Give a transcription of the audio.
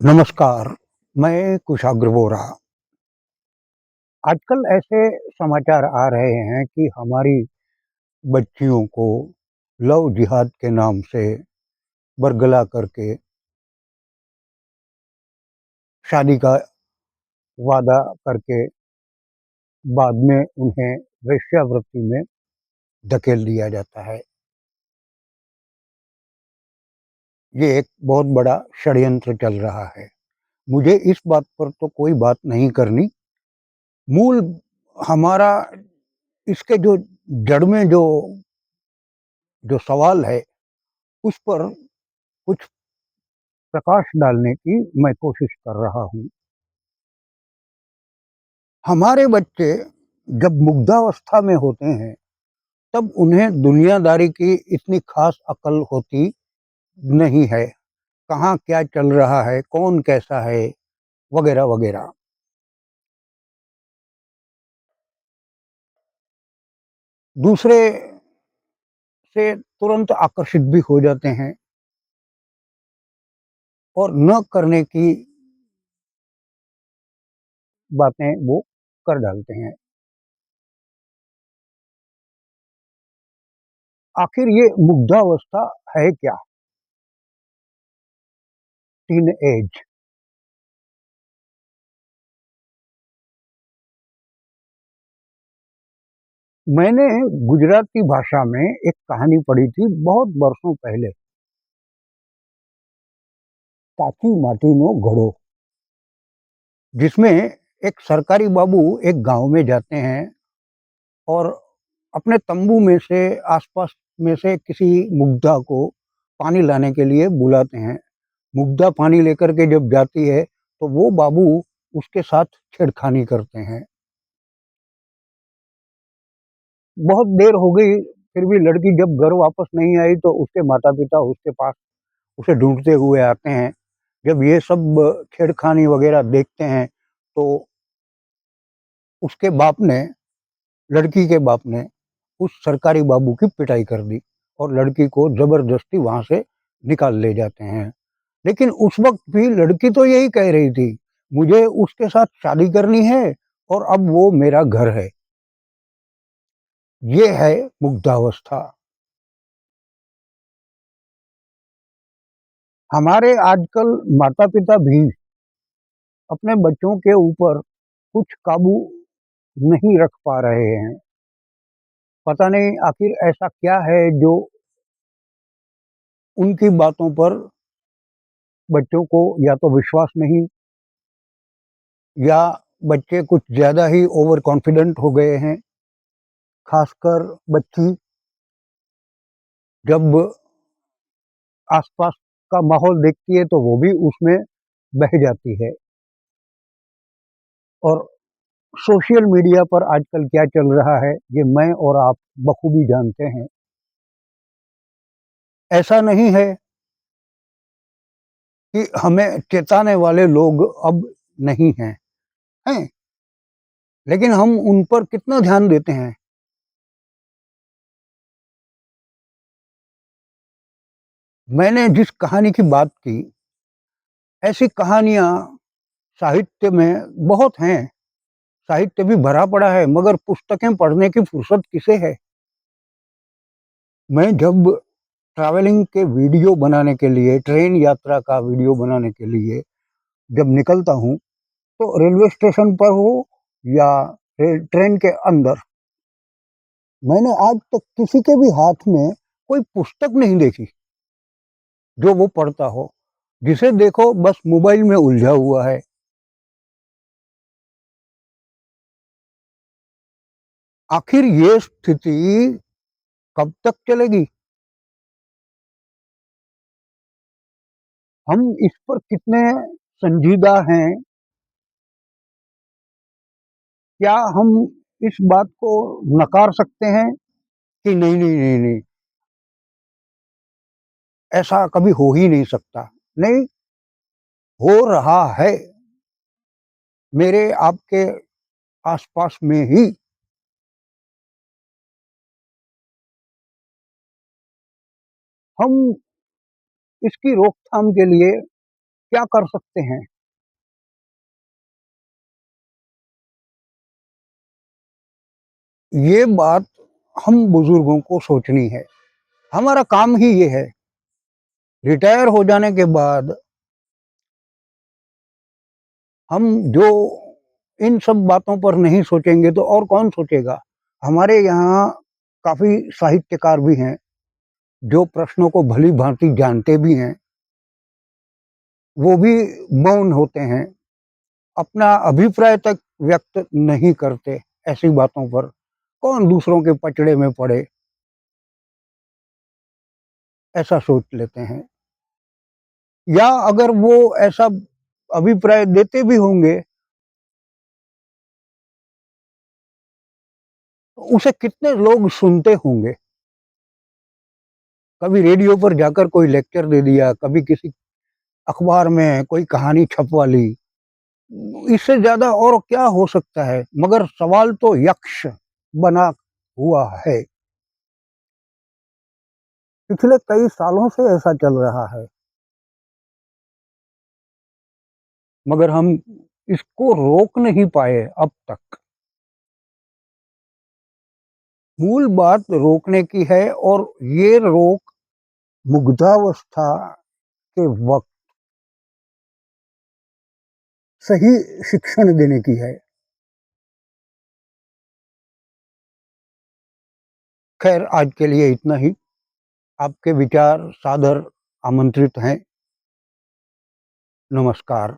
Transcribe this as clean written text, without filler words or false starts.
नमस्कार, मैं कुशाग्र बोरा। आजकल ऐसे समाचार आ रहे हैं कि हमारी बच्चियों को लव जिहाद के नाम से बरगला करके शादी का वादा करके बाद में उन्हें वेश्यावृत्ति में धकेल दिया जाता है। ये एक बहुत बड़ा षड्यंत्र चल रहा है। मुझे इस बात पर तो कोई बात नहीं करनी। मूल हमारा इसके जो जड़ में जो सवाल है, उस पर कुछ प्रकाश डालने की मैं कोशिश कर रहा हूँ। हमारे बच्चे जब मुग्धावस्था में होते हैं, तब उन्हें दुनियादारी की इतनी खास अकल होती नहीं है। कहाँ क्या चल रहा है, कौन कैसा है, वगैरह वगैरह। दूसरे से तुरंत आकर्षित भी हो जाते हैं और न करने की बातें वो कर डालते हैं। आखिर ये मुग्धावस्था है क्या? Teen age. मैंने गुजराती भाषा में एक कहानी पढ़ी थी बहुत वर्षों पहले। काची माटीनो घड़ो, जिसमें एक सरकारी बाबू एक गांव में जाते हैं और अपने तंबू में से आसपास में से किसी मुग्धा को पानी लाने के लिए बुलाते हैं। मुग्धा पानी लेकर के जब जाती है तो वो बाबू उसके साथ छेड़खानी करते हैं। बहुत देर हो गई, फिर भी लड़की जब घर वापस नहीं आई तो उसके माता पिता उसके पास उसे ढूंढते हुए आते हैं। जब ये सब छेड़खानी वगैरह देखते हैं तो उसके बाप ने लड़की के बाप ने उस सरकारी बाबू की पिटाई कर दी और लड़की को जबरदस्ती वहां से निकाल ले जाते हैं। लेकिन उस वक्त भी लड़की तो यही कह रही थी, मुझे उसके साथ शादी करनी है और अब वो मेरा घर है। ये है मुग्धावस्था। हमारे आजकल माता पिता भी अपने बच्चों के ऊपर कुछ काबू नहीं रख पा रहे हैं। पता नहीं आखिर ऐसा क्या है जो उनकी बातों पर बच्चों को या तो विश्वास नहीं, या बच्चे कुछ ज़्यादा ही ओवर कॉन्फिडेंट हो गए हैं। खासकर बच्ची जब आसपास का माहौल देखती है तो वो भी उसमें बह जाती है। और सोशल मीडिया पर आजकल क्या चल रहा है, ये मैं और आप बखूबी जानते हैं। ऐसा नहीं है कि हमें चेताने वाले लोग अब नहीं हैं, हैं, लेकिन हम उन पर कितना ध्यान देते हैं। मैंने जिस कहानी की बात की, ऐसी कहानियाँ साहित्य में बहुत हैं। साहित्य भी भरा पड़ा है, मगर पुस्तकें पढ़ने की फुर्सत किसे है? मैं जब ट्रैवलिंग के वीडियो बनाने के लिए, ट्रेन यात्रा का वीडियो बनाने के लिए जब निकलता हूँ, तो रेलवे स्टेशन पर हो या ट्रेन के अंदर, मैंने आज तक किसी के भी हाथ में कोई पुस्तक नहीं देखी जो वो पढ़ता हो। जिसे देखो बस मोबाइल में उलझा हुआ है। आखिर ये स्थिति कब तक चलेगी? हम इस पर कितने संजीदा हैं? क्या हम इस बात को नकार सकते हैं कि नहीं, नहीं, नहीं, नहीं, ऐसा कभी हो ही नहीं सकता? नहीं, हो रहा है मेरे आपके आसपास में ही। हम इसकी रोकथाम के लिए क्या कर सकते हैं? ये बात हम बुजुर्गों को सोचनी है। हमारा काम ही ये है। रिटायर हो जाने के बाद हम जो इन सब बातों पर नहीं सोचेंगे तो और कौन सोचेगा? हमारे यहाँ काफ़ी साहित्यकार भी हैं, जो प्रश्नों को भली-भाँति जानते भी हैं, वो भी मौन होते हैं, अपना अभिप्राय तक व्यक्त नहीं करते ऐसी बातों पर। कौन दूसरों के पचड़े में पड़े, ऐसा सोच लेते हैं। या अगर वो ऐसा अभिप्राय देते भी होंगे, तो उसे कितने लोग सुनते होंगे? कभी रेडियो पर जाकर कोई लेक्चर दे दिया, कभी किसी अखबार में कोई कहानी छपवा ली। इससे ज़्यादा और क्या हो सकता है? मगर सवाल तो यक्ष बना हुआ है। पिछले कई सालों से ऐसा चल रहा है, मगर हम इसको रोक नहीं पाए अब तक। मूल बात रोकने की है और ये रोक मुग्धावस्था के वक़्त सही शिक्षण देने की है। खैर आज के लिए इतना ही। आपके विचार सादर आमंत्रित हैं। नमस्कार।